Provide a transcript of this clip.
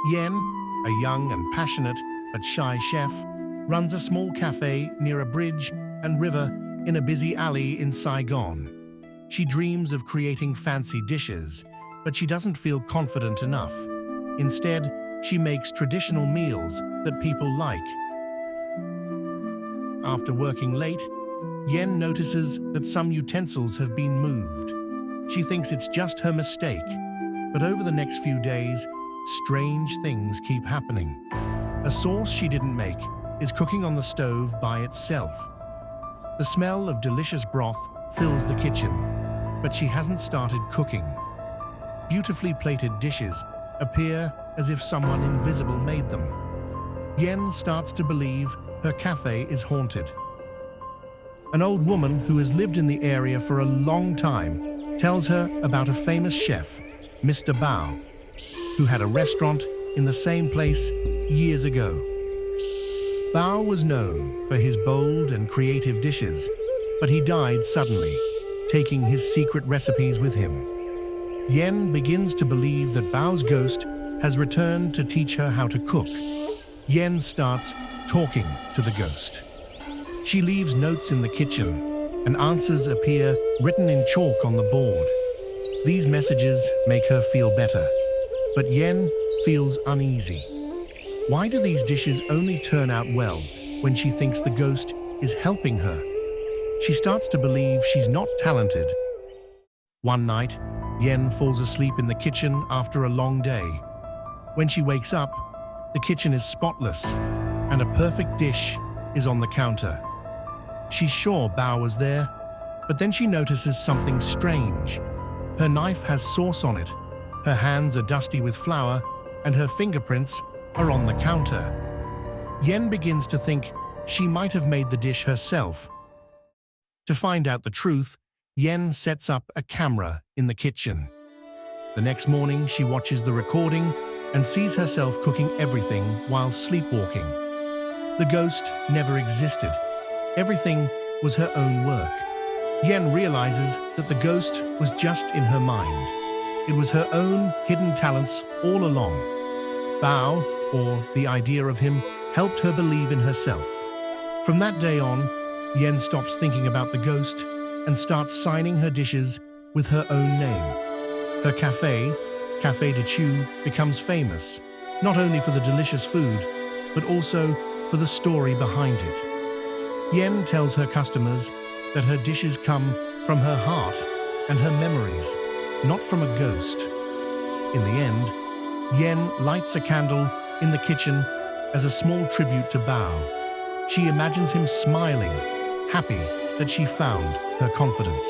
Yen, a young and passionate but shy chef, runs a small cafe near a bridge and river in a busy alley in Saigon. She dreams of creating fancy dishes, but she doesn't feel confident enough. Instead, she makes traditional meals that people like. After working late, Yen notices that some utensils have been moved. She thinks it's just her mistake, but over the next few days, strange things keep happening. A sauce she didn't make is cooking on the stove by itself. The smell of delicious broth fills the kitchen, but she hasn't started cooking. Beautifully plated dishes appear as if someone invisible made them. Yen starts to believe her cafe is haunted. An old woman who has lived in the area for a long time tells her about a famous chef, Mr. Bao, who had a restaurant in the same place years ago. Bao was known for his bold and creative dishes, but he died suddenly, taking his secret recipes with him. Yen begins to believe that Bao's ghost has returned to teach her how to cook. Yen starts talking to the ghost. She leaves notes in the kitchen, and answers appear written in chalk on the board. These messages make her feel better, but Yen feels uneasy. Why do these dishes only turn out well when she thinks the ghost is helping her? She starts to believe she's not talented. One night, Yen falls asleep in the kitchen after a long day. When she wakes up, the kitchen is spotless, and a perfect dish is on the counter. She's sure Bao was there, but then she notices something strange. Her knife has sauce on it, her hands are dusty with flour, and her fingerprints are on the counter. Yen begins to think she might have made the dish herself. To find out the truth, Yen sets up a camera in the kitchen. The next morning, she watches the recording and sees herself cooking everything while sleepwalking. The ghost never existed. Everything was her own work. Yen realizes that the ghost was just in her mind. It was her own hidden talents all along. Bao, or the idea of him, helped her believe in herself. From that day on, Yen stops thinking about the ghost and starts signing her dishes with her own name. Her cafe, Café de Chu, becomes famous, not only for the delicious food, but also for the story behind it. Yen tells her customers that her dishes come from her heart and her memories, not from a ghost. In the end, Yen lights a candle in the kitchen as a small tribute to Bao. She imagines him smiling, happy that she found her confidence.